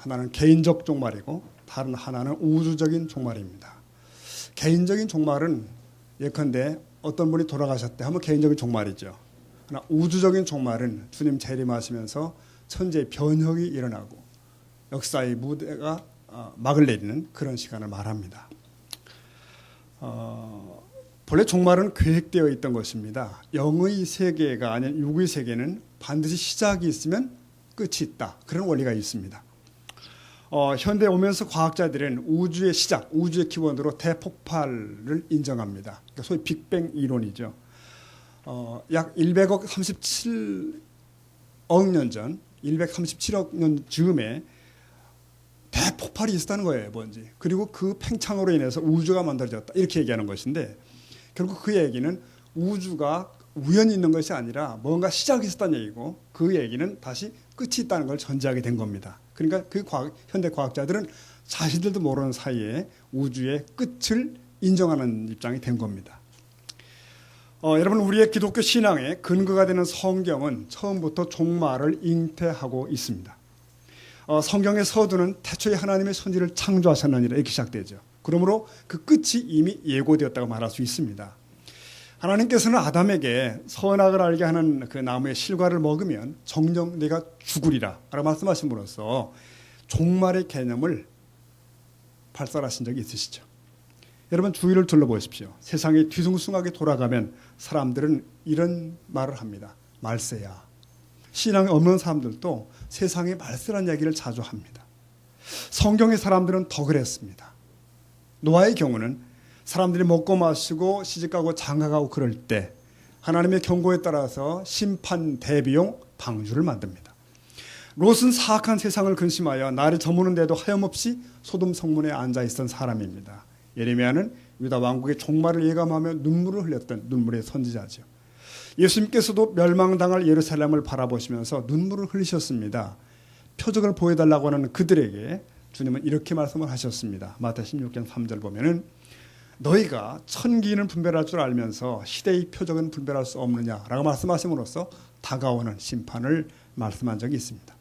하나는 개인적 종말이고 다른 하나는 우주적인 종말입니다. 개인적인 종말은 예컨대 어떤 분이 돌아가셨대 하면 개인적인 종말이죠. 그러나 우주적인 종말은 주님 재림하시면서 천지의 변혁이 일어나고 역사의 무대가 막을 내리는 그런 시간을 말합니다. 본래 종말은 계획되어 있던 것입니다. 영의 세계가 아닌 육의 세계는 반드시 시작이 있으면 끝이 있다. 그런 원리가 있습니다. 현대에 오면서 과학자들은 우주의 시작, 우주의 기원으로 대폭발을 인정합니다. 그러니까 소위 빅뱅 이론이죠. 약 100억 37억 년 전, 137억 년 즈음에 대폭발이 있었다는 거예요, 먼지. 그리고 그 팽창으로 인해서 우주가 만들어졌다. 이렇게 얘기하는 것인데 결국 그 얘기는 우주가 우연히 있는 것이 아니라 뭔가 시작이 있었다는 얘기고 그 얘기는 다시 끝이 있다는 걸 전제하게 된 겁니다. 그러니까 현대 과학자들은 자신들도 모르는 사이에 우주의 끝을 인정하는 입장이 된 겁니다. 여러분, 우리의 기독교 신앙의 근거가 되는 성경은 처음부터 종말을 잉태하고 있습니다. 성경의 서두는 태초에 하나님의 천지를 창조하셨느니라 이렇게 시작되죠. 그러므로 그 끝이 이미 예고되었다고 말할 수 있습니다. 하나님께서는 아담에게 선악을 알게 하는 그 나무의 실과를 먹으면 정녕 네가 죽으리라 라고 말씀하심으로써 종말의 개념을 발설하신 적이 있으시죠. 여러분, 주위를 둘러보십시오. 세상이 뒤숭숭하게 돌아가면 사람들은 이런 말을 합니다. 말세야. 신앙이 없는 사람들도 세상의 말세라는 이야기를 자주 합니다. 성경의 사람들은 더 그랬습니다. 노아의 경우는 사람들이 먹고 마시고 시집가고 장가가고 그럴 때 하나님의 경고에 따라서 심판 대비용 방주를 만듭니다. 롯은 사악한 세상을 근심하여 날이 저무는데도 하염없이 소돔 성문에 앉아있던 사람입니다. 예레미야는 유다 왕국의 종말을 예감하며 눈물을 흘렸던 눈물의 선지자죠. 예수님께서도 멸망당할 예루살렘을 바라보시면서 눈물을 흘리셨습니다. 표적을 보여달라고 하는 그들에게 주님은 이렇게 말씀을 하셨습니다. 마태 16장 3절 보면은 너희가 천기는 분별할 줄 알면서 시대의 표적은 분별할 수 없느냐라고 말씀하심으로써 다가오는 심판을 말씀한 적이 있습니다.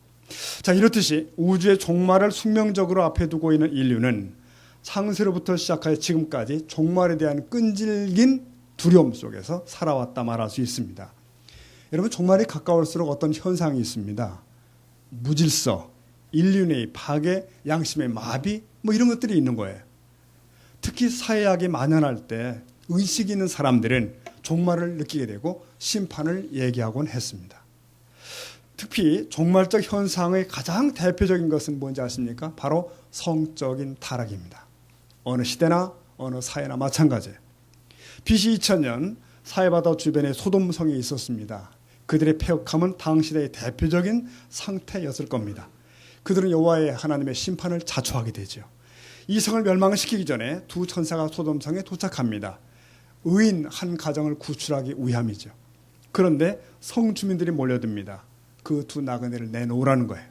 자, 이렇듯이 우주의 종말을 숙명적으로 앞에 두고 있는 인류는 창세로부터 시작하여 지금까지 종말에 대한 끈질긴 두려움 속에서 살아왔다 말할 수 있습니다. 여러분, 종말이 가까울수록 어떤 현상이 있습니다. 무질서, 인륜의 파괴, 양심의 마비 뭐 이런 것들이 있는 거예요. 특히 사회학이 만연할 때 의식이 있는 사람들은 종말을 느끼게 되고 심판을 얘기하곤 했습니다. 특히 종말적 현상의 가장 대표적인 것은 뭔지 아십니까? 바로 성적인 타락입니다. 어느 시대나 어느 사회나 마찬가지예요. BC 2000년 사해바다 주변에 소돔성이 있었습니다. 그들의 폐역함은 당시대의 대표적인 상태였을 겁니다. 그들은 여호와의 하나님의 심판을 자초하게 되죠. 이 성을 멸망시키기 전에 두 천사가 소돔성에 도착합니다. 의인 한 가정을 구출하기 위함이죠. 그런데 성 주민들이 몰려듭니다. 그 두 나그네를 내놓으라는 거예요.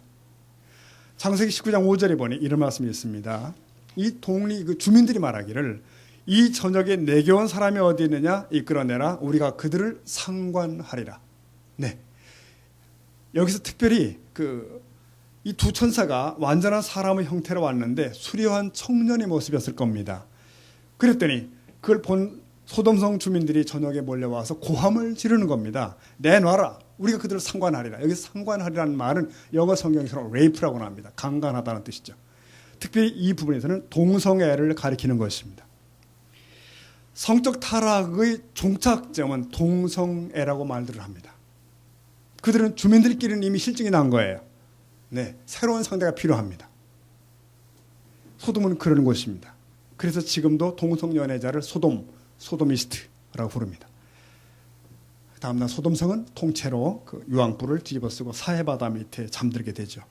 창세기 19장 5절에 보니 이런 말씀이 있습니다. 이 동리 그 주민들이 말하기를 이 저녁에 내게 온 사람이 어디 있느냐 이끌어내라 우리가 그들을 상관하리라. 네. 여기서 특별히 이 두 천사가 완전한 사람의 형태로 왔는데 수려한 청년의 모습이었을 겁니다. 그랬더니 그걸 본 소돔성 주민들이 저녁에 몰려와서 고함을 지르는 겁니다. 내놔라. 우리가 그들을 상관하리라. 여기서 상관하리라는 말은 영어 성경에서는 레이프라고 합니다. 강간하다는 뜻이죠. 특별히 이 부분에서는 동성애를 가리키는 것입니다. 성적 타락의 종착점은 동성애라고 말들을 합니다. 그들은 주민들끼리는 이미 실증이 난 거예요. 네, 새로운 상대가 필요합니다. 소돔은 그런 곳입니다. 그래서 지금도 동성연애자를 소도미스트라고 부릅니다. 다음날 소돔성은 통째로 그 유황불을 뒤집어쓰고 사해바다 밑에 잠들게 되죠.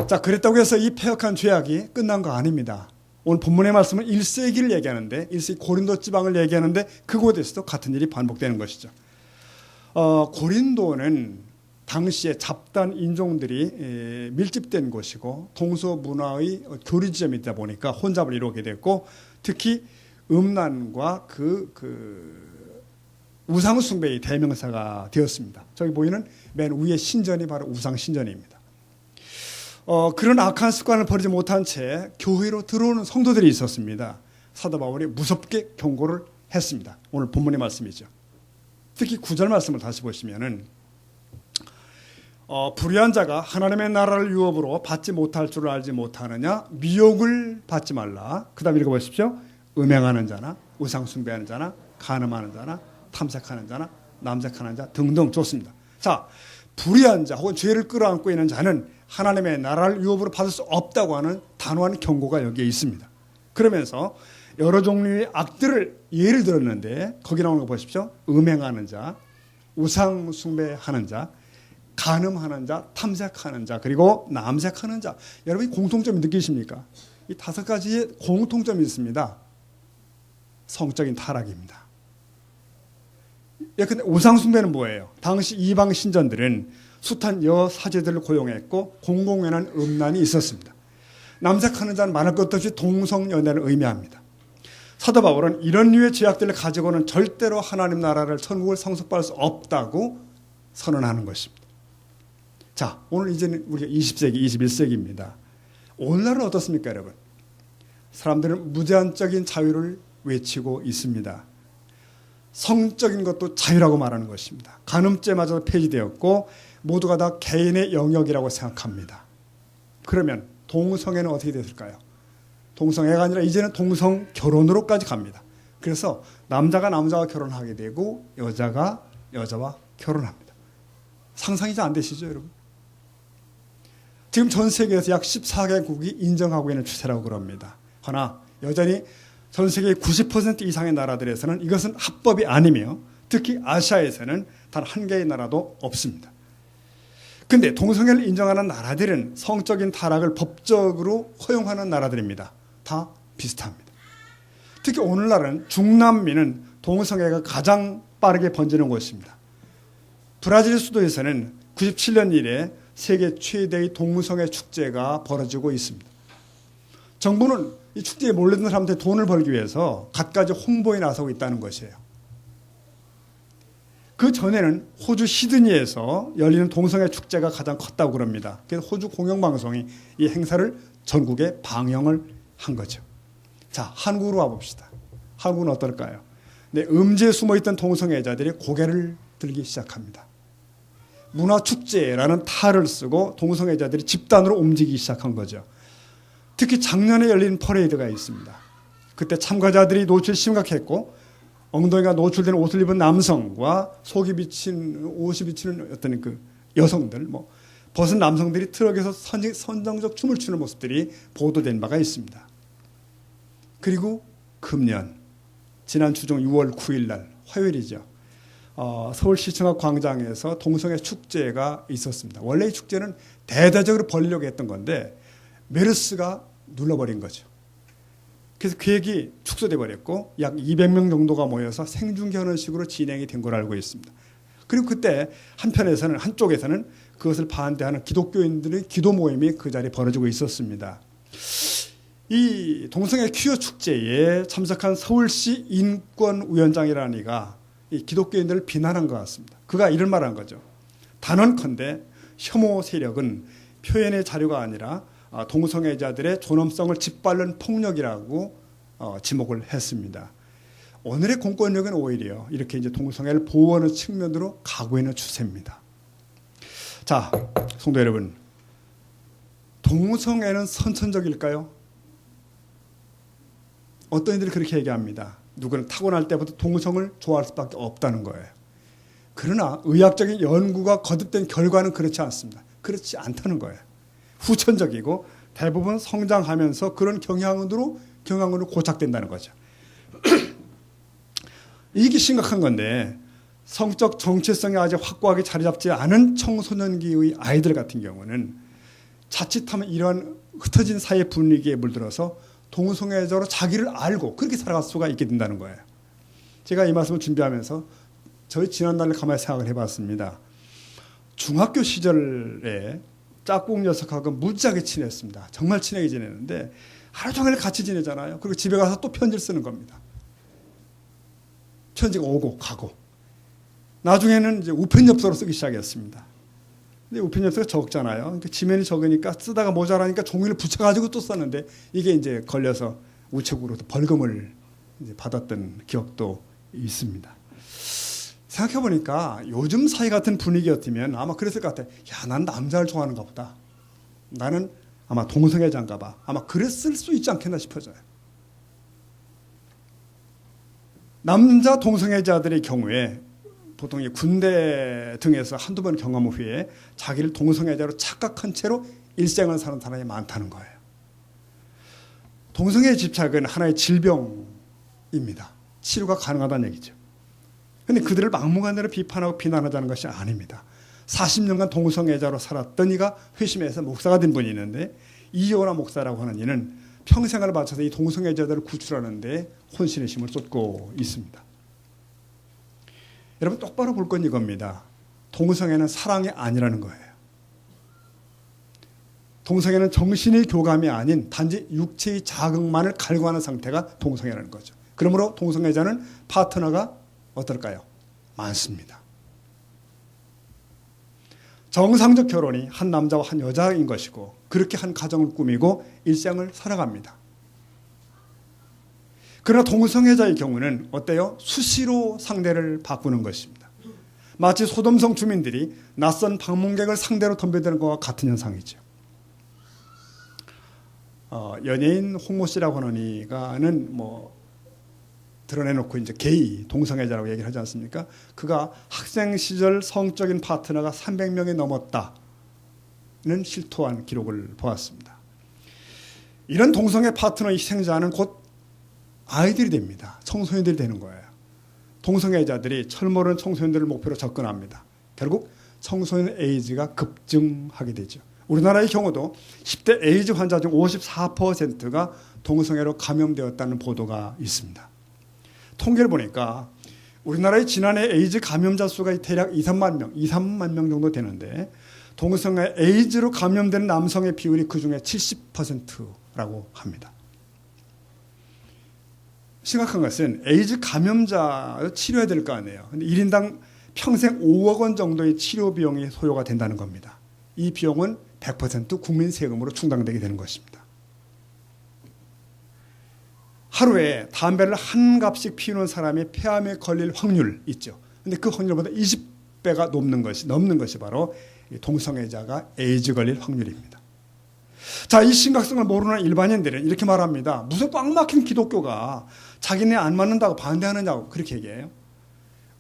자, 그랬다고 해서 이 패역한 죄악이 끝난 거 아닙니다. 오늘 본문의 말씀은 1세기를 얘기하는데 1세기 고린도 지방을 얘기하는데 그곳에서도 같은 일이 반복되는 것이죠. 고린도는 당시에 잡다한 인종들이 밀집된 곳이고 동서 문화의 교류 지점이다 보니까 혼잡을 이루게 됐고 특히 음란과 우상 숭배의 대명사가 되었습니다. 저기 보이는 맨 위의 신전이 바로 우상 신전입니다. 그런 악한 습관을 버리지 못한 채 교회로 들어오는 성도들이 있었습니다. 사도 바울이 무섭게 경고를 했습니다. 오늘 본문의 말씀이죠. 특히 9절 말씀을 다시 보시면은 불의한 자가 하나님의 나라를 유업으로 받지 못할 줄 알지 못하느냐, 미혹을 받지 말라. 그 다음 읽어보십시오. 음행하는 자나 우상 숭배하는 자나 간음하는 자나 탐색하는 자나 남색하는 자 등등 좋습니다. 자, 불의한 자 혹은 죄를 끌어안고 있는 자는 하나님의 나라를 유업으로 받을 수 없다고 하는 단호한 경고가 여기에 있습니다. 그러면서 여러 종류의 악들을 예를 들었는데 거기 나오는 거 보십시오. 음행하는 자, 우상 숭배하는 자, 간음하는 자, 탐색하는 자, 그리고 남색하는 자. 여러분이 공통점이 느끼십니까? 이 5가지의 공통점이 있습니다. 성적인 타락입니다. 근데 우상 숭배는 뭐예요? 당시 이방 신전들은 숱한 여사제들을 고용했고 공공연한 음란이 있었습니다. 남색하는 자는 말할 것도 없이 동성연애를 의미합니다. 사도 바울은 이런 류의 죄악들을 가지고는 절대로 하나님 나라를 천국을 상속받을 수 없다고 선언하는 것입니다. 자, 오늘 이제는 우리가 20세기, 21세기입니다. 오늘날은 어떻습니까, 여러분? 사람들은 무제한적인 자유를 외치고 있습니다. 성적인 것도 자유라고 말하는 것입니다. 간음죄마저 폐지되었고 모두가 다 개인의 영역이라고 생각합니다. 그러면 동성애는 어떻게 됐을까요? 동성애가 아니라 이제는 동성 결혼으로까지 갑니다. 그래서 남자가 남자와 결혼하게 되고 여자가 여자와 결혼합니다. 상상이 잘 안 되시죠, 여러분? 지금 전 세계에서 약 14개국이 인정하고 있는 추세라고 그럽니다. 그러나 여전히 전 세계 90% 이상의 나라들에서는 이것은 합법이 아니며 특히 아시아에서는 단 한 개의 나라도 없습니다. 그런데 동성애를 인정하는 나라들은 성적인 타락을 법적으로 허용하는 나라들입니다. 다 비슷합니다. 특히 오늘날은 중남미는 동성애가 가장 빠르게 번지는 곳입니다. 브라질 수도에서는 97년 이래 세계 최대의 동성애 축제가 벌어지고 있습니다. 정부는 이 축제에 몰려든 사람들의 돈을 벌기 위해서 갖가지 홍보에 나서고 있다는 것이에요. 그 전에는 호주 시드니에서 열리는 동성애 축제가 가장 컸다고 그럽니다. 그래서 호주 공영방송이 이 행사를 전국에 방영을 한 거죠. 자, 한국으로 와봅시다. 한국은 어떨까요? 네, 음지에 숨어있던 동성애자들이 고개를 들기 시작합니다. 문화축제라는 탈을 쓰고 동성애자들이 집단으로 움직이기 시작한 거죠. 특히 작년에 열린 퍼레이드가 있습니다. 그때 참가자들이 노출이 심각했고 엉덩이가 노출된 옷을 입은 남성과 속이 비친 옷이 비치는 어떤 그 여성들, 벗은 남성들이 트럭에서 선정적 춤을 추는 모습들이 보도된 바가 있습니다. 그리고 금년 지난 주중 6월 9일 날 화요일이죠. 서울시청학 광장에서 동성애 축제가 있었습니다. 원래 이 축제는 대대적으로 벌리려고 했던 건데 메르스가 눌러버린 거죠. 그래서 계획이 축소돼 버렸고 약 200명 정도가 모여서 생중계하는 식으로 진행이 된 걸 알고 있습니다. 그리고 그때 한쪽에서는 그것을 반대하는 기독교인들의 기도 모임이 그 자리에 벌어지고 있었습니다. 이 동성애 퀴어 축제에 참석한 서울시 인권위원장이라는 이가 이 기독교인들을 비난한 것 같습니다. 그가 이런 말을 한 거죠. 단언컨대 혐오 세력은 표현의 자유가 아니라 동성애자들의 존엄성을 짓밟는 폭력이라고 지목을 했습니다. 오늘의 공권력은 오히려 이렇게 이제 동성애를 보호하는 측면으로 가고 있는 추세입니다. 자, 성도 여러분, 동성애는 선천적일까요? 어떤 이들이 그렇게 얘기합니다. 누구는 타고날 때부터 동성을 좋아할 수밖에 없다는 거예요. 그러나 의학적인 연구가 거듭된 결과는 그렇지 않습니다. 그렇지 않다는 거예요. 후천적이고 대부분 성장하면서 그런 경향으로 고착된다는 거죠. 이게 심각한 건데 성적 정체성이 아직 확고하게 자리 잡지 않은 청소년기의 아이들 같은 경우는 자칫하면 이러한 흩어진 사회 분위기에 물들어서 동성애자로 자기를 알고 그렇게 살아갈 수가 있게 된다는 거예요. 제가 이 말씀을 준비하면서 저희 지난날을 가만히 생각을 해봤습니다. 중학교 시절에 짝꿍 녀석하고 무지하게 친했습니다. 정말 친하게 지내는데 하루 종일 같이 지내잖아요. 그리고 집에 가서 또 편지를 쓰는 겁니다. 편지가 오고 가고. 나중에는 이제 우편엽서로 쓰기 시작했습니다. 근데 우편엽서가 적잖아요. 그러니까 지면이 적으니까 쓰다가 모자라니까 종이를 붙여가지고 또 썼는데 이게 이제 걸려서 우체국으로 벌금을 이제 받았던 기억도 있습니다. 생각해보니까 요즘 사회 같은 분위기였으면 아마 그랬을 것 같아요. 야, 난 남자를 좋아하는가 보다. 나는 아마 동성애자인가 봐. 아마 그랬을 수 있지 않겠나 싶어져요. 남자 동성애자들의 경우에 보통 군대 등에서 한두 번 경험 후에 자기를 동성애자로 착각한 채로 일생을 사는 사람이 많다는 거예요. 동성애 집착은 하나의 질병입니다. 치료가 가능하다는 얘기죠. 그런데 그들을 막무가내로 비판하고 비난하자는 것이 아닙니다. 40년간 동성애자로 살았던 이가 회심해서 목사가 된 분이 있는데 이요나 목사라고 하는 이는 평생을 바쳐서 이 동성애자들을 구출하는 데 혼신의 힘을 쏟고 있습니다. 여러분 똑바로 볼 건 이겁니다. 동성애는 사랑이 아니라는 거예요. 동성애는 정신의 교감이 아닌 단지 육체의 자극만을 갈구하는 상태가 동성애라는 거죠. 그러므로 동성애자는 파트너가 어떨까요? 많습니다. 정상적 결혼이 한 남자와 한 여자인 것이고 그렇게 한 가정을 꾸미고 일생을 살아갑니다. 그러나 동성애자의 경우는 어때요? 수시로 상대를 바꾸는 것입니다. 마치 소돔성 주민들이 낯선 방문객을 상대로 덤벼드는 것과 같은 현상이죠. 연예인 홍모 씨라고 하는 이가는 드러내놓고 이제 게이 동성애자라고 얘기를 하지 않습니까? 그가 학생 시절 성적인 파트너가 300명이 넘었다는 실토한 기록을 보았습니다. 이런 동성애 파트너 희생자는 곧 아이들이 됩니다. 청소년들이 되는 거예요. 동성애자들이 철모르는 청소년들을 목표로 접근합니다. 결국 청소년 에이즈가 급증하게 되죠. 우리나라의 경우도 10대 에이즈 환자 중 54%가 동성애로 감염되었다는 보도가 있습니다. 통계를 보니까 우리나라의 지난해 에이즈 감염자 수가 대략 2, 3만 명 정도 되는데 동성애 에이즈로 감염된 남성의 비율이 그중에 70%라고 합니다. 심각한 것은 에이즈 감염자 치료해야 될 거 아니에요. 근데 1인당 평생 5억 원 정도의 치료 비용이 소요가 된다는 겁니다. 이 비용은 100% 국민 세금으로 충당되게 되는 것입니다. 하루에 담배를 한 갑씩 피우는 사람이 폐암에 걸릴 확률 있죠. 근데 그 확률보다 20배가 넘는 것이 바로 동성애자가 에이즈 걸릴 확률입니다. 자, 이 심각성을 모르는 일반인들은 이렇게 말합니다. 무슨 꽉 막힌 기독교가 자기네 안 맞는다고 반대하느냐고 그렇게 얘기해요.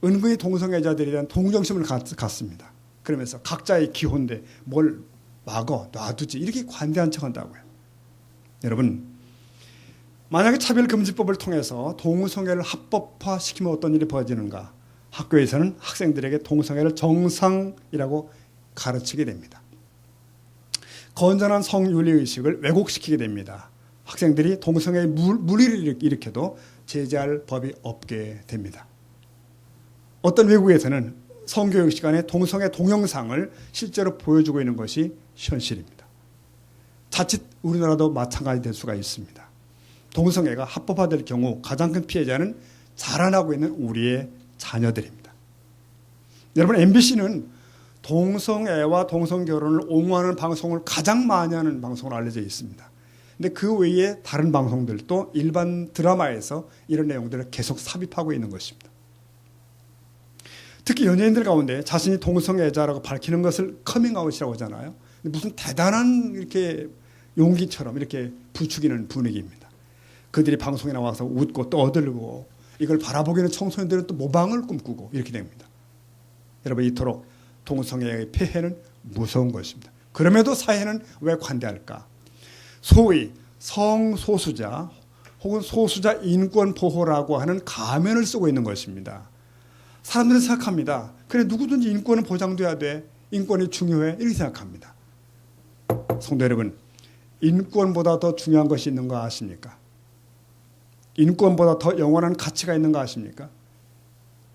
은근히 동성애자들에 대한 동정심을 갖습니다. 그러면서 각자의 기호인데 뭘 막어 놔두지 이렇게 관대한 척한다고요. 여러분, 만약에 차별금지법을 통해서 동성애를 합법화시키면 어떤 일이 벌어지는가? 학교에서는 학생들에게 동성애를 정상이라고 가르치게 됩니다. 건전한 성윤리의식을 왜곡시키게 됩니다. 학생들이 동성애의 무리를 일으켜도 제재할 법이 없게 됩니다. 어떤 외국에서는 성교육 시간에 동성애 동영상을 실제로 보여주고 있는 것이 현실입니다. 자칫 우리나라도 마찬가지 될 수가 있습니다. 동성애가 합법화될 경우 가장 큰 피해자는 자라나고 있는 우리의 자녀들입니다. 여러분, MBC는 동성애와 동성결혼을 옹호하는 방송을 가장 많이 하는 방송으로 알려져 있습니다. 근데 그 외에 다른 방송들도 일반 드라마에서 이런 내용들을 계속 삽입하고 있는 것입니다. 특히 연예인들 가운데 자신이 동성애자라고 밝히는 것을 커밍아웃이라고 하잖아요. 무슨 대단한 이렇게 용기처럼 이렇게 부추기는 분위기입니다. 그들이 방송에 나와서 웃고 떠들고 이걸 바라보기는 청소년들은 또 모방을 꿈꾸고 이렇게 됩니다. 여러분, 이토록 동성애의 폐해는 무서운 것입니다. 그럼에도 사회는 왜 관대할까? 소위 성소수자 혹은 소수자 인권 보호라고 하는 가면을 쓰고 있는 것입니다. 사람들은 생각합니다. 그래, 누구든지 인권은 보장돼야 돼. 인권이 중요해. 이렇게 생각합니다. 성도 여러분, 인권보다 더 중요한 것이 있는 거 아십니까? 인권보다 더 영원한 가치가 있는 거 아십니까?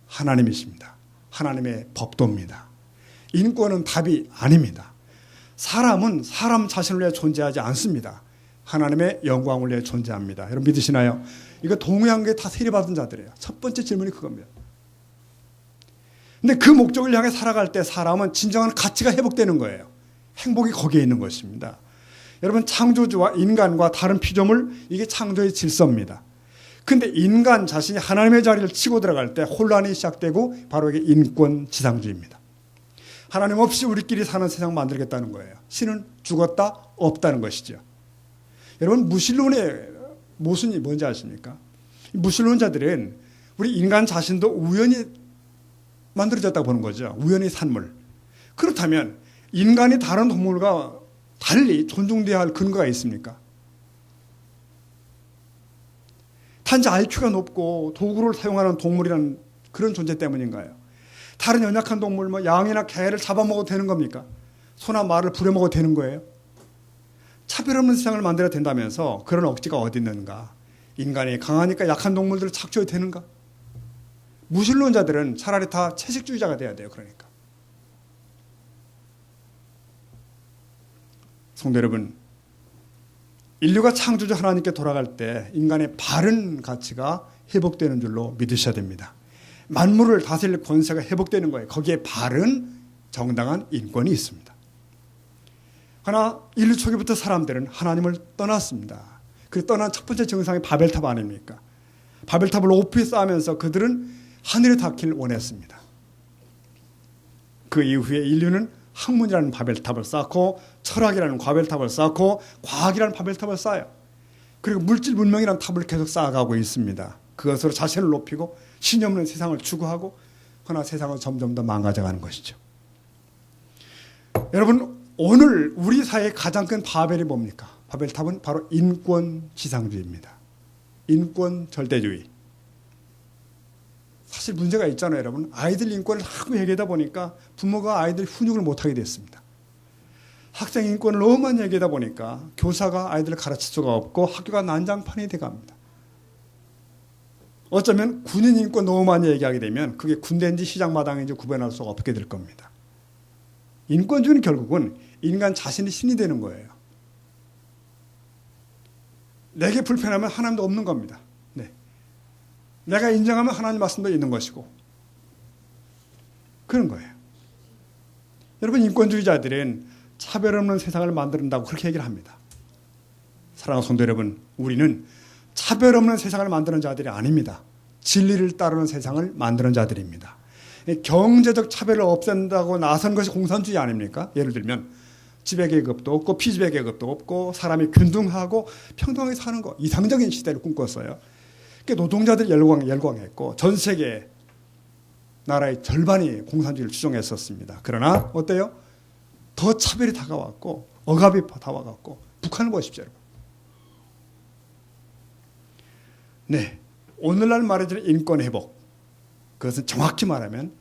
하나님이십니다. 하나님의 법도입니다. 인권은 답이 아닙니다. 사람은 사람 자신을 위해 존재하지 않습니다. 하나님의 영광을 위해 존재합니다. 여러분 믿으시나요? 이거 동양계 다 세례받은 자들이에요. 첫 번째 질문이 그겁니다. 근데 그 목적을 향해 살아갈 때 사람은 진정한 가치가 회복되는 거예요. 행복이 거기에 있는 것입니다. 여러분, 창조주와 인간과 다른 피조물, 이게 창조의 질서입니다. 근데 인간 자신이 하나님의 자리를 치고 들어갈 때 혼란이 시작되고 바로 이게 인권지상주의입니다. 하나님 없이 우리끼리 사는 세상 만들겠다는 거예요. 신은 죽었다 없다는 것이죠. 여러분, 무신론의 모순이 뭔지 아십니까? 무신론자들은 우리 인간 자신도 우연히 만들어졌다고 보는 거죠. 우연의 산물. 그렇다면 인간이 다른 동물과 달리 존중돼야 할 근거가 있습니까? 단지 IQ가 높고 도구를 사용하는 동물이라는 그런 존재 때문인가요? 다른 연약한 동물, 뭐 양이나 개를 잡아먹어도 되는 겁니까? 소나 말을 부려먹어도 되는 거예요? 차별 없는 세상을 만들어야 된다면서 그런 억지가 어디 있는가? 인간이 강하니까 약한 동물들을 착취해도 되는가? 무신론자들은 차라리 다 채식주의자가 돼야 돼요. 그러니까. 성도 여러분, 인류가 창조주 하나님께 돌아갈 때 인간의 바른 가치가 회복되는 줄로 믿으셔야 됩니다. 만물을 다스릴 권세가 회복되는 거예요. 거기에 바른 정당한 인권이 있습니다. 그러나 인류 초기부터 사람들은 하나님을 떠났습니다. 그 떠난 첫 번째 정상이 바벨탑 아닙니까? 바벨탑을 높이 쌓으면서 그들은 하늘에 닿기를 원했습니다. 그 이후에 인류는 학문이라는 바벨탑을 쌓고 철학이라는 바벨탑을 쌓고 과학이라는 바벨탑을 쌓아요. 그리고 물질 문명이라는 탑을 계속 쌓아가고 있습니다. 그것으로 자신을 높이고 신이 없는 세상을 추구하고, 그러나 세상은 점점 더 망가져가는 것이죠. 여러분, 오늘 우리 사회의 가장 큰 바벨이 뭡니까? 바벨탑은 바로 인권지상주의입니다. 인권 절대주의. 사실 문제가 있잖아요, 여러분. 아이들 인권을 자꾸 얘기하다 보니까 부모가 아이들 훈육을 못하게 됐습니다. 학생 인권을 너무 많이 얘기하다 보니까 교사가 아이들을 가르칠 수가 없고 학교가 난장판이 돼갑니다. 어쩌면 군인 인권 너무 많이 얘기하게 되면 그게 군대인지 시장마당인지 구분할 수가 없게 될 겁니다. 인권주의는 결국은 인간 자신이 신이 되는 거예요. 내게 불편하면 하나님도 없는 겁니다. 네. 내가 인정하면 하나님 말씀도 있는 것이고 그런 거예요. 여러분, 인권주의자들은 차별 없는 세상을 만든다고 그렇게 얘기를 합니다. 사랑하는 성도 여러분, 우리는 차별 없는 세상을 만드는 자들이 아닙니다. 진리를 따르는 세상을 만드는 자들입니다. 경제적 차별을 없앤다고 나선 것이 공산주의 아닙니까? 예를 들면 지배계급도 없고 피지배계급도 없고 사람이 균등하고 평등하게 사는 거, 이상적인 시대를 꿈꿨어요. 노동자들이 열광했고 전 세계 나라의 절반이 공산주의를 추종했었습니다. 그러나 어때요? 더 차별이 다가왔고 억압이 다가왔고 북한을 보십시오. 네, 오늘날 말해주는 인권 회복, 그것은 정확히 말하면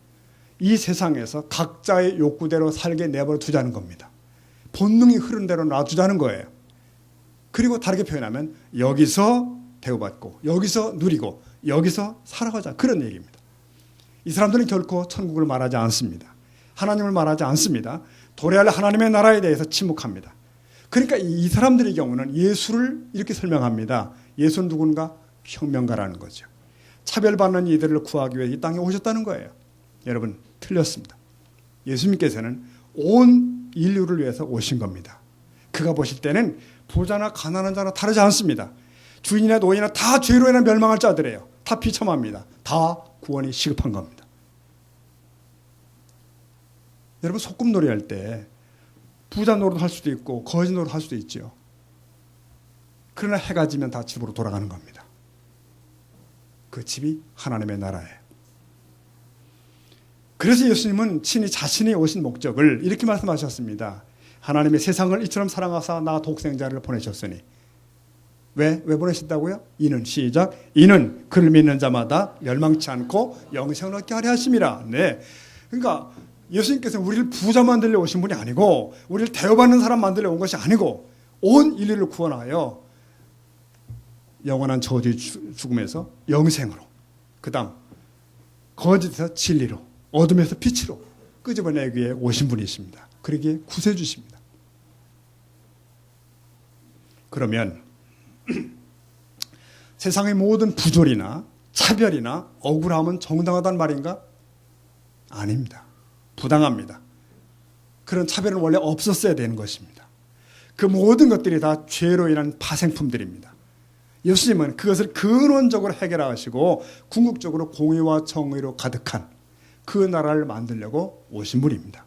이 세상에서 각자의 욕구대로 살게 내버려 두자는 겁니다. 본능이 흐른 대로 놔두자는 거예요. 그리고 다르게 표현하면 여기서 대우받고 여기서 누리고 여기서 살아가자, 그런 얘기입니다. 이 사람들은 결코 천국을 말하지 않습니다. 하나님을 말하지 않습니다. 도래할 하나님의 나라에 대해서 침묵합니다. 그러니까 이 사람들의 경우는 예수를 이렇게 설명합니다. 예수는 누군가? 혁명가라는 거죠. 차별받는 이들을 구하기 위해 이 땅에 오셨다는 거예요. 여러분, 틀렸습니다. 예수님께서는 온 인류를 위해서 오신 겁니다. 그가 보실 때는 부자나 가난한 자나 다르지 않습니다. 주인이나 노인이나 다 죄로 인해 멸망할 자들이에요. 다 비참합니다. 다 구원이 시급한 겁니다. 여러분, 소꿉놀이 할 때 부자 노릇 할 수도 있고 거지 노릇 할 수도 있죠. 그러나 해가 지면 다 집으로 돌아가는 겁니다. 그 집이 하나님의 나라예요. 그래서 예수님은 친히 자신이 오신 목적을 이렇게 말씀하셨습니다. 하나님의 세상을 이처럼 사랑하사 나 독생자를 보내셨으니. 왜 보내셨다고요? 이는 시작. 이는 그를 믿는 자마다 멸망치 않고 영생을 얻게 하려 하심이라. 네. 그러니까 예수님께서는 우리를 부자 만들려 오신 분이 아니고 우리를 대우받는 사람 만들려 온 것이 아니고 온 인류를 구원하여 영원한 저주의 죽음에서 영생으로, 그 다음 거짓에서 진리로, 어둠에서 빛으로 끄집어내기 위해 오신 분이십니다. 그러기에 구세주십니다. 그러면 세상의 모든 부조리나 차별이나 억울함은 정당하단 말인가? 아닙니다. 부당합니다. 그런 차별은 원래 없었어야 되는 것입니다. 그 모든 것들이 다 죄로 인한 파생품들입니다. 예수님은 그것을 근원적으로 해결하시고 궁극적으로 공의와 정의로 가득한 그 나라를 만들려고 오신 분입니다.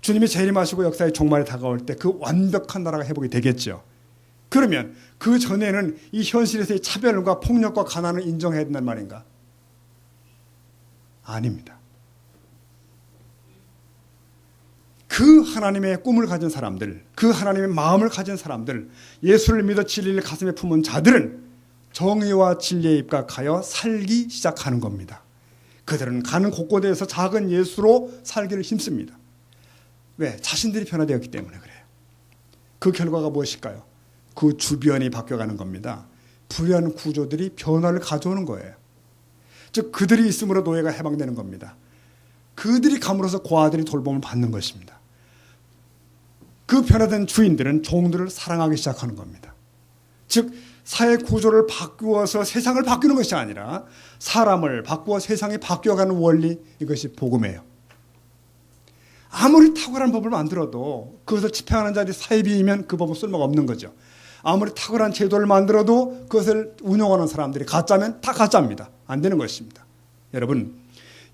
주님이 재림하시고 역사의 종말이 다가올 때 그 완벽한 나라가 회복이 되겠죠. 그러면 그 전에는 이 현실에서의 차별과 폭력과 가난을 인정해야 된단 말인가? 아닙니다. 그 하나님의 꿈을 가진 사람들, 그 하나님의 마음을 가진 사람들, 예수를 믿어 진리를 가슴에 품은 자들은 정의와 진리에 입각하여 살기 시작하는 겁니다. 그들은 가는 곳곳에서 작은 예수로 살기를 힘씁니다. 왜? 자신들이 변화되었기 때문에 그래요. 그 결과가 무엇일까요? 그 주변이 바뀌어가는 겁니다. 불의한 구조들이 변화를 가져오는 거예요. 즉 그들이 있음으로 노예가 해방되는 겁니다. 그들이 감으로써 고아들이 돌봄을 받는 것입니다. 그 변화된 주인들은 종들을 사랑하기 시작하는 겁니다. 즉 사회 구조를 바꾸어서 세상을 바꾸는 것이 아니라 사람을 바꾸어 세상이 바뀌어가는 원리, 이것이 복음이에요. 아무리 탁월한 법을 만들어도 그것을 집행하는 자들이 사이비이면 그 법은 쓸모가 없는 거죠. 아무리 탁월한 제도를 만들어도 그것을 운영하는 사람들이 가짜면 다 가짜입니다. 안 되는 것입니다. 여러분,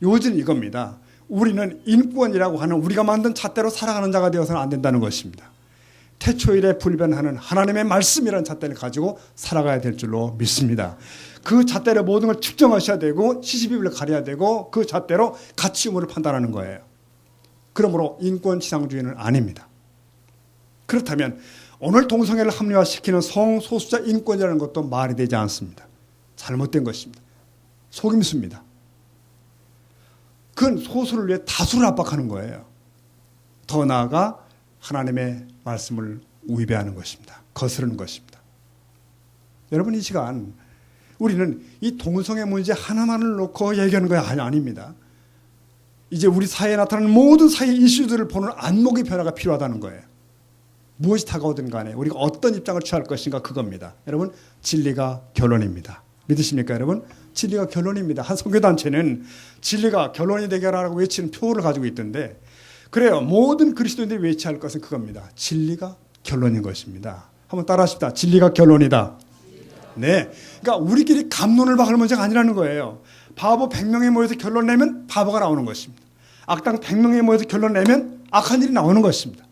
요즘 이겁니다. 우리는 인권이라고 하는 우리가 만든 잣대로 살아가는 자가 되어서는 안 된다는 것입니다. 태초일에 불변하는 하나님의 말씀이라는 잣대를 가지고 살아가야 될 줄로 믿습니다. 그 잣대로 모든 걸 측정하셔야 되고 시시비비를 가려야 되고 그 잣대로 가치 유무를 판단하는 거예요. 그러므로 인권지상주의는 아닙니다. 그렇다면 오늘 동성애를 합리화시키는 성소수자 인권이라는 것도 말이 되지 않습니다. 잘못된 것입니다. 속임수입니다. 그건 소수를 위해 다수를 압박하는 거예요. 더 나아가 하나님의 말씀을 위배하는 것입니다. 거스르는 것입니다. 여러분, 이 시간 우리는 이 동성애 문제 하나만을 놓고 얘기하는 거 아닙니다. 이제 우리 사회에 나타나는 모든 사회 이슈들을 보는 안목의 변화가 필요하다는 거예요. 무엇이 다가오든 간에 우리가 어떤 입장을 취할 것인가, 그겁니다. 여러분, 진리가 결론입니다. 믿으십니까 여러분? 진리가 결론입니다. 한 선교단체는 진리가 결론이 되게 하라고 외치는 표를 가지고 있던데, 그래요. 모든 그리스도인들이 외치할 것은 그겁니다. 진리가 결론인 것입니다. 한번 따라하십시다. 진리가 결론이다. 네. 그러니까 우리끼리 갑론을 박을 문제가 아니라는 거예요. 바보 100명에 모여서 결론 내면 바보가 나오는 것입니다. 악당 100명에 모여서 결론 내면 악한 일이 나오는 것입니다.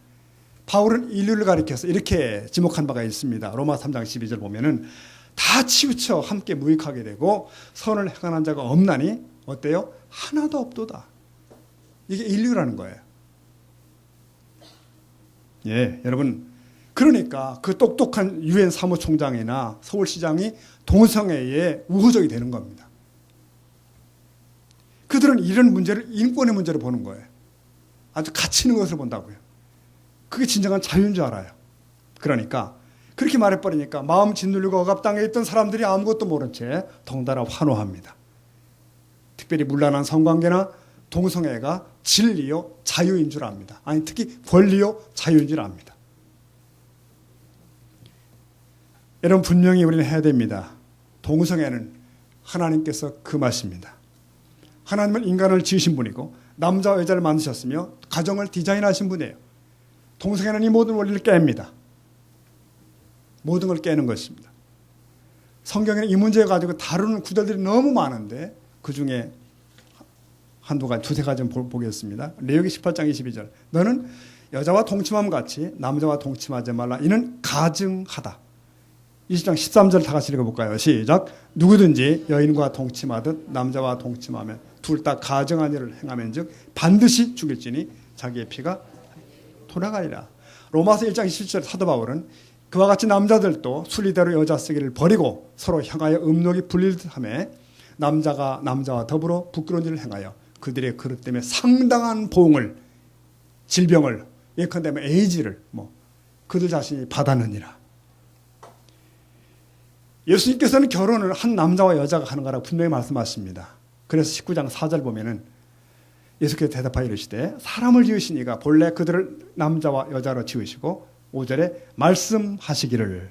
바울은 인류를 가리켜서 이렇게 지목한 바가 있습니다. 로마 3장 12절 보면은 다 치우쳐 함께 무익하게 되고 선을 행하는 자가 없나니 어때요? 하나도 없도다. 이게 인류라는 거예요. 예, 여러분. 그러니까 그 똑똑한 유엔 사무총장이나 서울시장이 동성애에 우호적이 되는 겁니다. 그들은 이런 문제를 인권의 문제로 보는 거예요. 아주 가치 있는 것을 본다고요. 그게 진정한 자유인 줄 알아요. 그러니까 그렇게 말해버리니까 마음 짓누르고 억압당해 있던 사람들이 아무것도 모른 채 덩달아 환호합니다. 특별히 문란한 성관계나 동성애가 진리요 자유인 줄 압니다. 아니, 특히 권리요 자유인 줄 압니다. 여러분, 분명히 우리는 해야 됩니다. 동성애는 하나님께서 금하십니다. 하나님은 인간을 지으신 분이고 남자와 여자를 만드셨으며 가정을 디자인하신 분이에요. 동성애는 이 모든 원리를 깹니다. 모든 걸 깨는 것입니다. 성경에는 이 문제 가지고 다루는 구절들이 너무 많은데 그중에 한두 가지, 두세 가지 좀 보겠습니다. 레위기 18장 22절. 너는 여자와 동침함 같이 남자와 동침하지 말라. 이는 가증하다. 20장 13절 다 같이 읽어볼까요? 시작. 누구든지 여인과 동침하듯 남자와 동침하면 둘 다 가증한 일을 행하면 즉 반드시 죽일지니 자기의 피가 돌아가리라. 로마서 1장 27절 사도 바울은 그와 같이 남자들도 순리대로 여자 쓰기를 버리고 서로 향하여 음욕이 불릴듯 하며 남자가 남자와 더불어 부끄러운 일을 행하여 그들의 그릇 때문에 상당한 보응을, 질병을, 예컨대면 에이즈를 그들 자신이 받았느니라. 예수님께서는 결혼을 한 남자와 여자가 하는 거라고 분명히 말씀하십니다. 그래서 19장 4절 보면은 예수께서 대답하여 이르시되 사람을 지으시니가 본래 그들을 남자와 여자로 지으시고 5절에 말씀하시기를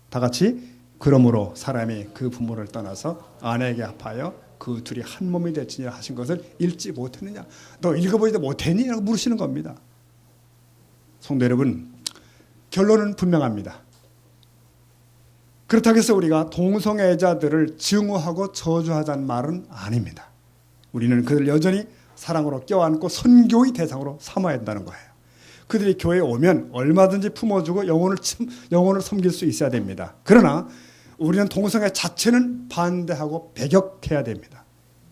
다 같이 그러므로 사람이 그 부모를 떠나서 아내에게 합하여 그 둘이 한 몸이 되지니라 하신 것을 읽지 못했느냐? 너 읽어보지도 못했니? 라고 물으시는 겁니다. 성도 여러분, 결론은 분명합니다. 그렇다고 해서 우리가 동성애자들을 증오하고 저주하자는 말은 아닙니다. 우리는 그들을 여전히 사랑으로 껴안고 선교의 대상으로 삼아야 한다는 거예요. 그들이 교회에 오면 얼마든지 품어주고 영혼을 섬길 수 있어야 됩니다. 그러나 우리는 동성애 자체는 반대하고 배격해야 됩니다.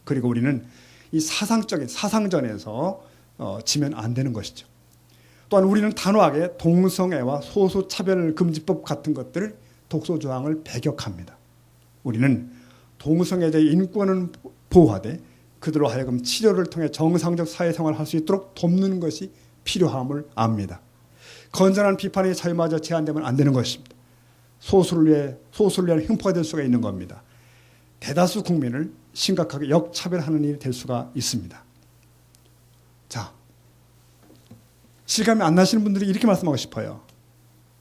그리고 우리는 이 사상적인 사상전에서 지면 안 되는 것이죠. 또한 우리는 단호하게 동성애와 소수차별금지법 같은 것들을 독소조항을 배격합니다. 우리는 동성애자의 인권은 보호하되 그들로 하여금 치료를 통해 정상적 사회생활을 할 수 있도록 돕는 것이 필요함을 압니다. 건전한 비판의 자유마저 제한되면 안 되는 것입니다. 소수를 위한 흉포가 될 수가 있는 겁니다. 대다수 국민을 심각하게 역차별하는 일이 될 수가 있습니다. 자, 실감이 안 나시는 분들이 이렇게 말씀하고 싶어요.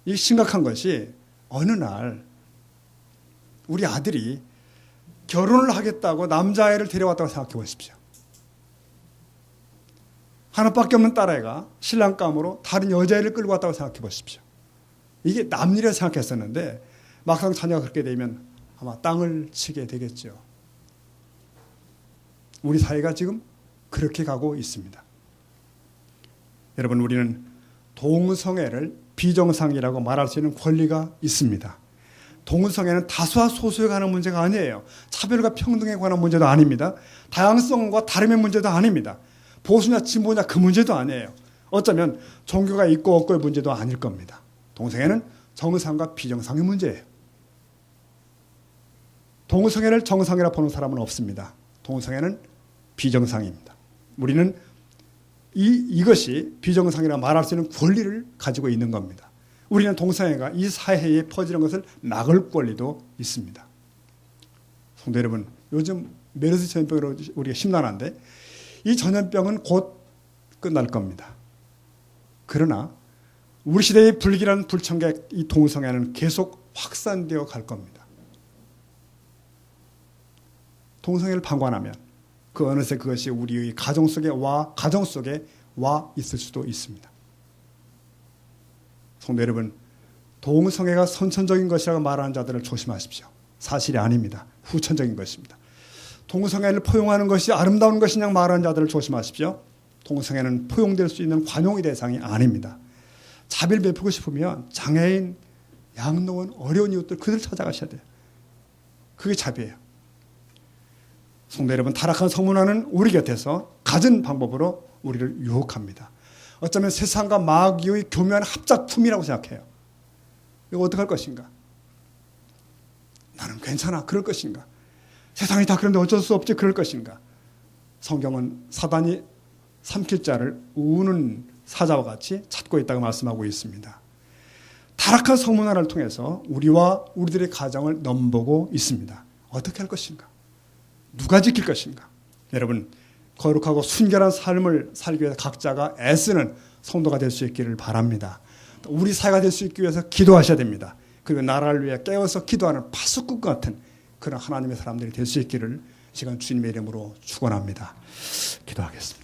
이 심각한 것이 어느 날 우리 아들이 결혼을 하겠다고 남자아이를 데려왔다고 생각해 보십시오. 하나밖에 없는 딸아이가 신랑감으로 다른 여자애를 끌고 왔다고 생각해 보십시오. 이게 남일이라 생각했었는데 막상 자녀가 그렇게 되면 아마 땅을 치게 되겠죠. 우리 사회가 지금 그렇게 가고 있습니다. 여러분, 우리는 동성애를 비정상이라고 말할 수 있는 권리가 있습니다. 동성애는 다수와 소수에 관한 문제가 아니에요. 차별과 평등에 관한 문제도 아닙니다. 다양성과 다름의 문제도 아닙니다. 보수냐 진보냐 그 문제도 아니에요. 어쩌면 종교가 있고 없고의 문제도 아닐 겁니다. 동성애는 정상과 비정상의 문제예요. 동성애를 정상이라 보는 사람은 없습니다. 동성애는 비정상입니다. 우리는 이것이 비정상이라 말할 수 있는 권리를 가지고 있는 겁니다. 우리는 동성애가 이 사회에 퍼지는 것을 막을 권리도 있습니다. 성도 여러분, 요즘 메르스 전염병으로 우리가 심란한데 이 전염병은 곧 끝날 겁니다. 그러나 우리 시대의 불길한 불청객 이 동성애는 계속 확산되어 갈 겁니다. 동성애를 방관하면 그 어느새 그것이 우리의 가정 속에 와 있을 수도 있습니다. 성도 여러분, 동성애가 선천적인 것이라고 말하는 자들을 조심하십시오. 사실이 아닙니다. 후천적인 것입니다. 동성애를 포용하는 것이 아름다운 것이냐 말하는 자들을 조심하십시오. 동성애는 포용될 수 있는 관용의 대상이 아닙니다. 자비를 베푸고 싶으면 장애인, 양로원, 어려운 이웃들 그들 찾아가셔야 돼요. 그게 자비예요. 성도 여러분, 타락한 성문화는 우리 곁에서 갖은 방법으로 우리를 유혹합니다. 어쩌면 세상과 마귀의 교묘한 합작품이라고 생각해요. 이거 어떻게 할 것인가? 나는 괜찮아. 그럴 것인가? 세상이 다 그런데 어쩔 수 없지. 그럴 것인가? 성경은 사단이 삼킬 자를 우는 사자와 같이 찾고 있다고 말씀하고 있습니다. 타락한 성문화를 통해서 우리와 우리들의 가정을 넘보고 있습니다. 어떻게 할 것인가? 누가 지킬 것인가? 여러분, 거룩하고 순결한 삶을 살기 위해서 각자가 애쓰는 성도가 될 수 있기를 바랍니다. 우리 사회가 될 수 있기 위해서 기도하셔야 됩니다. 그리고 나라를 위해 깨어서 기도하는 파수꾼 같은 그런 하나님의 사람들이 될 수 있기를 시간 주님의 이름으로 축원합니다. 기도하겠습니다.